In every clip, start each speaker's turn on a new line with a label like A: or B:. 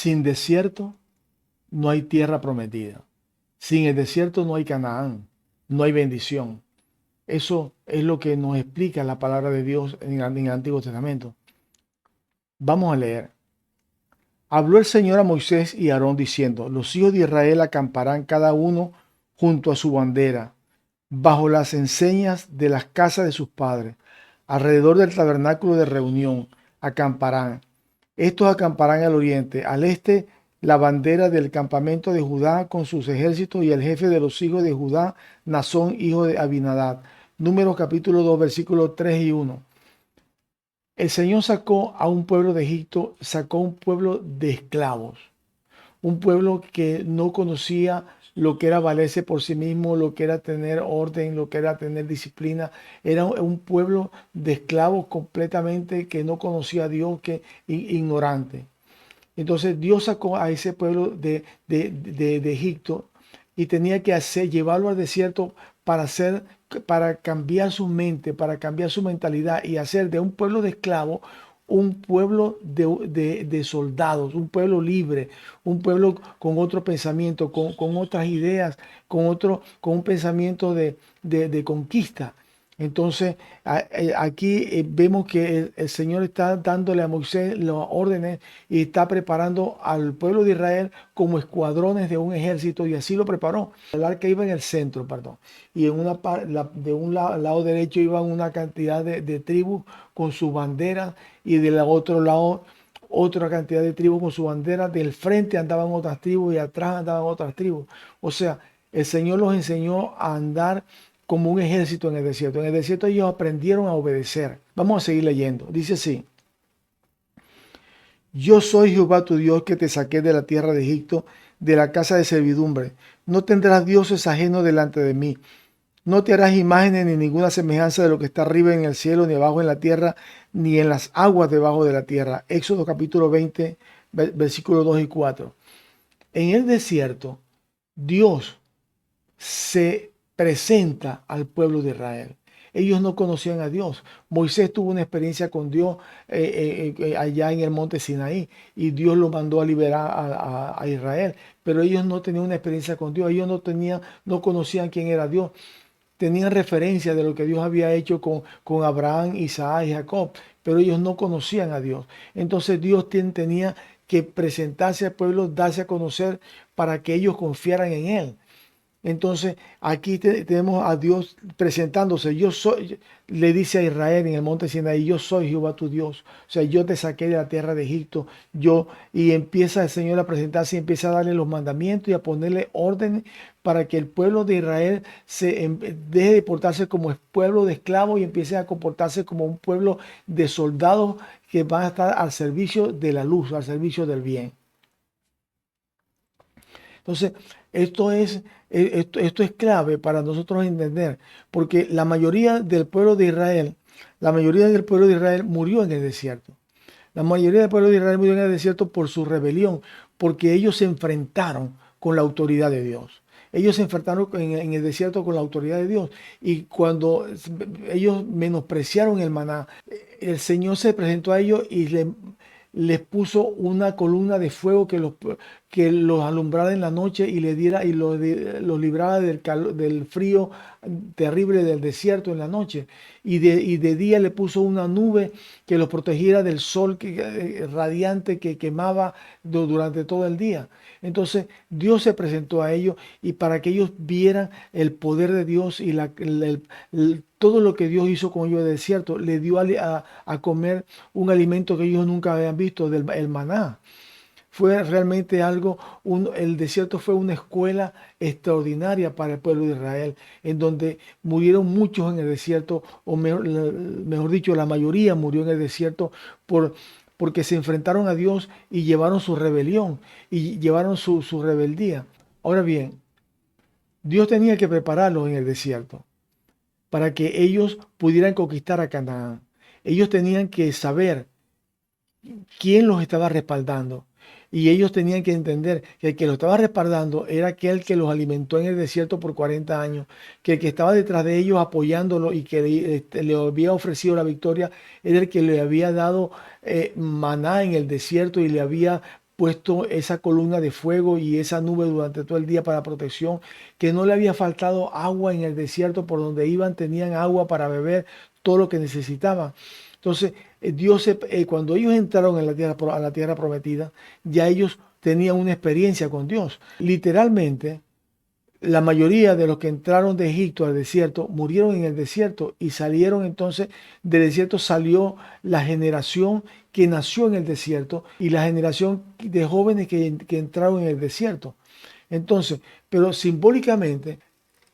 A: Sin desierto no hay tierra prometida. Sin el desierto no hay Canaán, no hay bendición. Eso es lo que nos explica la palabra de Dios en el Antiguo Testamento. Vamos a leer. Habló el Señor a Moisés y a Aarón diciendo, los hijos de Israel acamparán cada uno junto a su bandera, bajo las enseñas de las casas de sus padres, alrededor del tabernáculo de reunión, acamparán. Estos acamparán al oriente, al este la bandera del campamento de Judá con sus ejércitos y el jefe de los hijos de Judá, Nazón, hijo de Abinadab. Números capítulo 2, versículos 3 y 1. El Señor sacó a un pueblo de Egipto, sacó un pueblo de esclavos, un pueblo que no conocía lo que era valerse por sí mismo, lo que era tener orden, lo que era tener disciplina. Era un pueblo de esclavos completamente que no conocía a Dios, que ignorante. Entonces Dios sacó a ese pueblo de Egipto y tenía que llevarlo al desierto para hacer, para cambiar su mente, para cambiar su mentalidad y hacer de un pueblo de esclavos un pueblo de soldados, un pueblo libre, un pueblo con otro pensamiento, con otras ideas, con un pensamiento de conquista. Entonces, aquí vemos que el Señor está dándole a Moisés las órdenes y está preparando al pueblo de Israel como escuadrones de un ejército y así lo preparó. El arca iba en el centro, perdón, y en de un lado derecho iban una cantidad de tribus con su bandera y del otro lado otra cantidad de tribus con su bandera. Del frente andaban otras tribus y atrás andaban otras tribus. O sea, el Señor los enseñó a andar como un ejército en el desierto. En el desierto ellos aprendieron a obedecer. Vamos a seguir leyendo. Dice así. Yo soy Jehová tu Dios que te saqué de la tierra de Egipto, de la casa de servidumbre. No tendrás dioses ajenos delante de mí. No te harás imágenes ni ninguna semejanza de lo que está arriba en el cielo, ni abajo en la tierra, ni en las aguas debajo de la tierra. Éxodo capítulo 20, versículos 2 y 4. En el desierto, Dios se presenta al pueblo de Israel. Ellos no conocían a Dios. Moisés tuvo una experiencia con Dios allá en el monte Sinaí y Dios lo mandó a liberar a Israel. Pero ellos no tenían una experiencia con Dios. Ellos no conocían quién era Dios. Tenían referencia de lo que Dios había hecho con Abraham, Isaac y Jacob, pero ellos no conocían a Dios. Entonces Dios tenía que presentarse al pueblo, darse a conocer para que ellos confiaran en Él. Entonces, aquí tenemos a Dios presentándose. Yo soy, le dice a Israel en el monte Sinaí, yo soy Jehová tu Dios. O sea, yo te saqué de la tierra de Egipto. Y empieza el Señor a presentarse y empieza a darle los mandamientos y a ponerle orden para que el pueblo de Israel deje de portarse como pueblo de esclavos y empiece a comportarse como un pueblo de soldados que van a estar al servicio de la luz, al servicio del bien. Entonces, esto es clave para nosotros entender, porque la mayoría del pueblo de Israel murió en el desierto. La mayoría del pueblo de Israel murió en el desierto por su rebelión, porque ellos se enfrentaron con la autoridad de Dios. Ellos se enfrentaron en el desierto con la autoridad de Dios. Y cuando ellos menospreciaron el maná, el Señor se presentó a ellos y les puso una columna de fuego que los alumbrara en la noche y los librara del frío terrible del desierto en la noche. Y de día le puso una nube que los protegiera del sol radiante que quemaba durante todo el día. Entonces Dios se presentó a ellos y para que ellos vieran el poder de Dios y todo lo que Dios hizo con ellos en el desierto, le dio a comer un alimento que ellos nunca habían visto, el maná. Fue realmente el desierto fue una escuela extraordinaria para el pueblo de Israel, en donde murieron muchos en el desierto, o mejor dicho, la mayoría murió en el desierto porque se enfrentaron a Dios y llevaron su rebelión y llevaron su rebeldía. Ahora bien, Dios tenía que prepararlos en el desierto para que ellos pudieran conquistar a Canaán. Ellos tenían que saber quién los estaba respaldando. Y ellos tenían que entender que el que los estaba respaldando era aquel que los alimentó en el desierto por 40 años, que el que estaba detrás de ellos apoyándolo y que le había ofrecido la victoria era el que le había dado maná en el desierto y le había puesto esa columna de fuego y esa nube durante todo el día para protección, que no le había faltado agua en el desierto, por donde iban tenían agua para beber, todo lo que necesitaban. Entonces, cuando ellos entraron en la tierra, a la tierra prometida, ya ellos tenían una experiencia con Dios. Literalmente, la mayoría de los que entraron de Egipto al desierto murieron en el desierto y salieron entonces del desierto, salió la generación que nació en el desierto y la generación de jóvenes que entraron en el desierto. Entonces, pero simbólicamente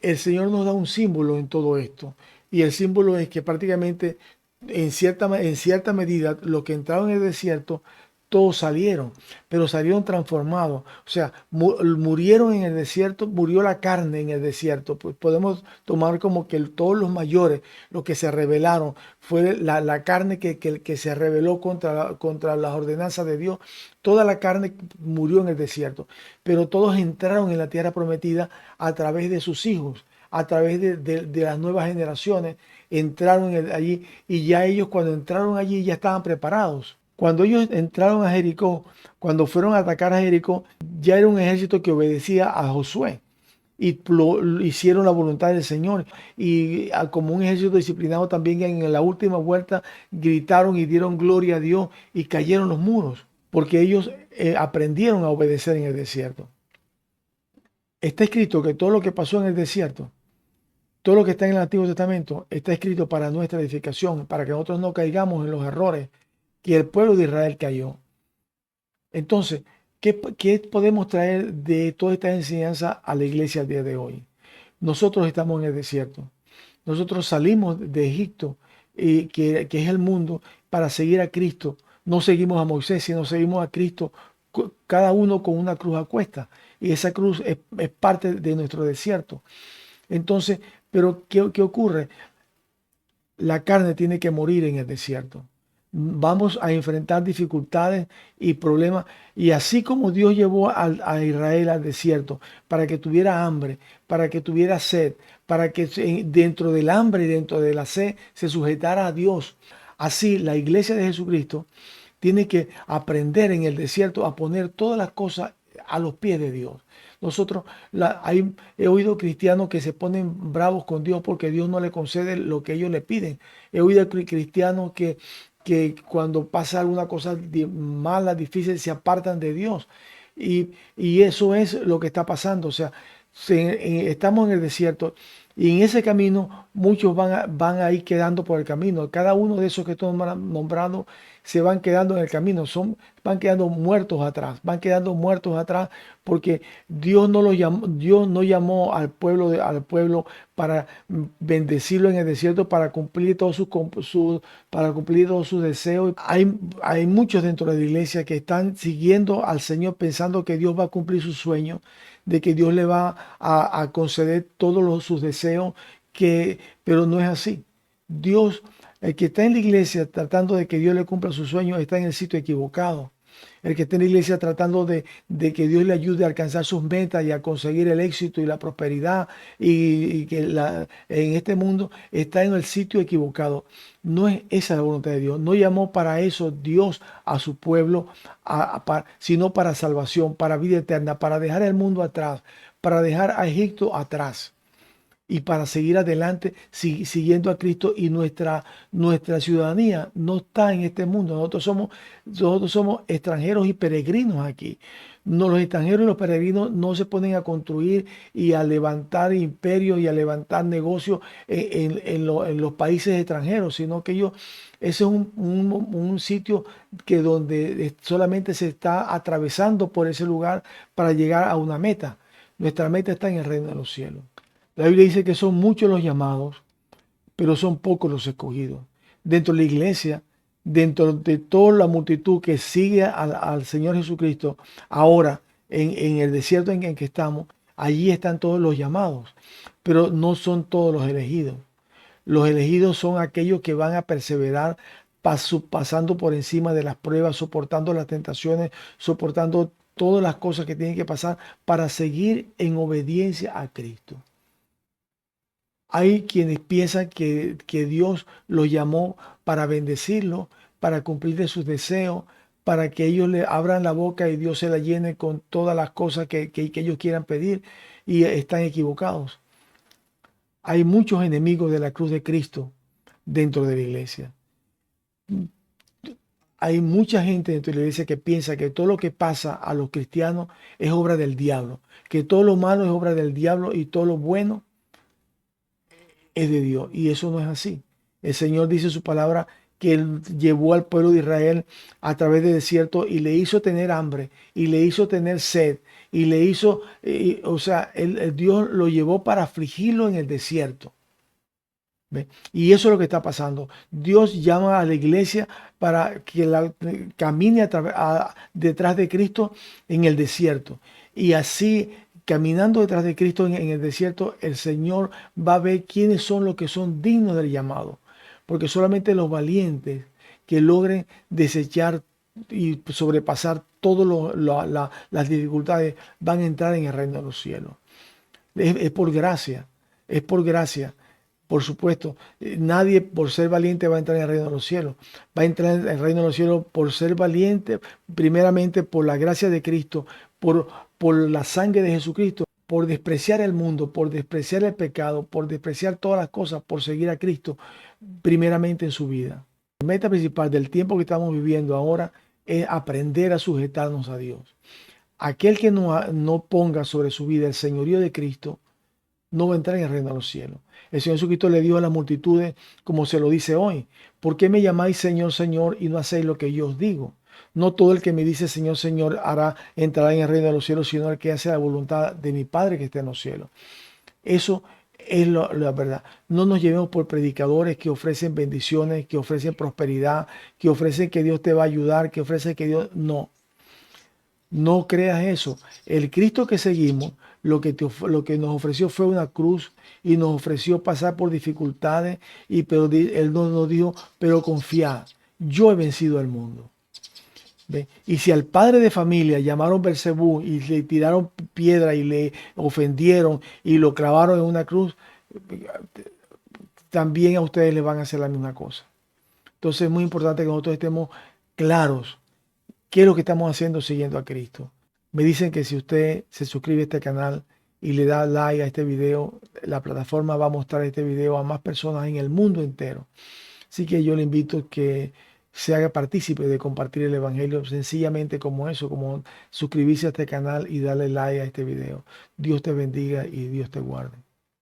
A: el Señor nos da un símbolo en todo esto, y el símbolo es que prácticamente en cierta medida los que entraron en el desierto todos salieron, pero salieron transformados. O sea, murieron en el desierto, murió la carne en el desierto. Pues podemos tomar como que todos los mayores, los que se rebelaron, fue la carne que se rebeló contra las ordenanzas de Dios. Toda la carne murió en el desierto, pero todos entraron en la tierra prometida a través de sus hijos, a través de las nuevas generaciones. Entraron allí, y ya ellos cuando entraron allí ya estaban preparados. Cuando ellos entraron a Jericó, cuando fueron a atacar a Jericó, ya era un ejército que obedecía a Josué y hicieron la voluntad del Señor. Y como un ejército disciplinado también, en la última vuelta gritaron y dieron gloria a Dios y cayeron los muros, porque ellos aprendieron a obedecer en el desierto. Está escrito que todo lo que pasó en el desierto, todo lo que está en el Antiguo Testamento, está escrito para nuestra edificación, para que nosotros no caigamos en los errores que el pueblo de Israel cayó. Entonces, ¿qué podemos traer de toda esta enseñanza a la iglesia al día de hoy? Nosotros estamos en el desierto. Nosotros salimos de Egipto, que es el mundo, para seguir a Cristo. No seguimos a Moisés, sino seguimos a Cristo, cada uno con una cruz a cuesta. Y esa cruz es parte de nuestro desierto. Entonces, pero ¿qué ocurre? La carne tiene que morir en el desierto. Vamos a enfrentar dificultades y problemas. Y así como Dios llevó a Israel al desierto para que tuviera hambre, para que tuviera sed, para que dentro del hambre y dentro de la sed se sujetara a Dios, así la iglesia de Jesucristo tiene que aprender en el desierto a poner todas las cosas a los pies de Dios. Nosotros, he oído cristianos que se ponen bravos con Dios porque Dios no le concede lo que ellos le piden. He oído cristianos que cuando pasa alguna cosa mala, difícil, se apartan de Dios. Y eso es lo que está pasando. O sea, estamos en el desierto y en ese camino muchos van a ir quedando por el camino. Cada uno de esos que estoy nombrando se van quedando en el camino, van quedando muertos atrás, porque Dios no llamó al pueblo para bendecirlo en el desierto, para cumplir para cumplir todos sus deseos. Hay muchos dentro de la iglesia que están siguiendo al Señor pensando que Dios va a cumplir sus sueños, de que Dios le va a conceder todos sus deseos, pero no es así. Dios, el que está en la iglesia tratando de que Dios le cumpla sus sueños, está en el sitio equivocado. El que está en la iglesia tratando de que Dios le ayude a alcanzar sus metas y a conseguir el éxito y la prosperidad y que en este mundo, está en el sitio equivocado. No es esa la voluntad de Dios. No llamó para eso Dios a su pueblo, sino para salvación, para vida eterna, para dejar el mundo atrás, para dejar a Egipto atrás y para seguir adelante siguiendo a Cristo. Y nuestra ciudadanía no está en este mundo. Nosotros somos extranjeros y peregrinos aquí. No, los extranjeros y los peregrinos no se ponen a construir y a levantar imperios y a levantar negocios en los países extranjeros, sino que ese es un sitio donde solamente se está atravesando por ese lugar para llegar a una meta. Nuestra meta está en el reino de los cielos. La Biblia dice que son muchos los llamados, pero son pocos los escogidos. Dentro de la iglesia, dentro de toda la multitud que sigue al Señor Jesucristo, ahora en el desierto en que estamos, allí están todos los llamados, pero no son todos los elegidos. Los elegidos son aquellos que van a perseverar pasando por encima de las pruebas, soportando las tentaciones, soportando todas las cosas que tienen que pasar para seguir en obediencia a Cristo. Hay quienes piensan que Dios los llamó para bendecirlo, para cumplirle sus deseos, para que ellos le abran la boca y Dios se la llene con todas las cosas que ellos quieran pedir, y están equivocados. Hay muchos enemigos de la cruz de Cristo dentro de la iglesia. Hay mucha gente dentro de la iglesia que piensa que todo lo que pasa a los cristianos es obra del diablo, que todo lo malo es obra del diablo y todo lo bueno es de Dios. Y eso no es así. El Señor dice en su palabra que Él llevó al pueblo de Israel a través del desierto y le hizo tener hambre y le hizo tener sed y le hizo, o sea, Dios lo llevó para afligirlo en el desierto. ¿Ve? Y eso es lo que está pasando. Dios llama a la iglesia para que la camine detrás de Cristo en el desierto. Y así, caminando detrás de Cristo en el desierto, el Señor va a ver quiénes son los que son dignos del llamado. Porque solamente los valientes que logren desechar y sobrepasar todas las dificultades van a entrar en el reino de los cielos. Es por gracia, es por gracia. Por supuesto, nadie por ser valiente va a entrar en el reino de los cielos. Va a entrar en el reino de los cielos por ser valiente, primeramente por la gracia de Cristo, por la sangre de Jesucristo, por despreciar el mundo, por despreciar el pecado, por despreciar todas las cosas, por seguir a Cristo, primeramente en su vida. La meta principal del tiempo que estamos viviendo ahora es aprender a sujetarnos a Dios. Aquel que no ponga sobre su vida el señorío de Cristo, no va a entrar en el reino de los cielos. El Señor Jesucristo le dijo a las multitudes, como se lo dice hoy: ¿por qué me llamáis Señor, Señor, y no hacéis lo que yo os digo? No todo el que me dice Señor, Señor entrará en el reino de los cielos, sino el que hace la voluntad de mi Padre que está en los cielos. Eso es la verdad. No nos llevemos por predicadores que ofrecen bendiciones, que ofrecen prosperidad, que ofrecen que Dios te va a ayudar, que ofrecen que Dios... No. No creas eso. El Cristo que seguimos, lo que nos ofreció fue una cruz y nos ofreció pasar por dificultades, pero Él nos dijo, pero confiad, yo he vencido al mundo. ¿Ve? Y si al padre de familia llamaron Bersebú y le tiraron piedra y le ofendieron y lo clavaron en una cruz, también a ustedes les van a hacer la misma cosa. Entonces es muy importante que nosotros estemos claros qué es lo que estamos haciendo siguiendo a Cristo. Me dicen que si usted se suscribe a este canal y le da like a este video, la plataforma va a mostrar este video a más personas en el mundo entero. Así que yo le invito a que se haga partícipe de compartir el evangelio sencillamente como eso, como suscribirse a este canal y darle like a este video. Dios te bendiga y Dios te guarde.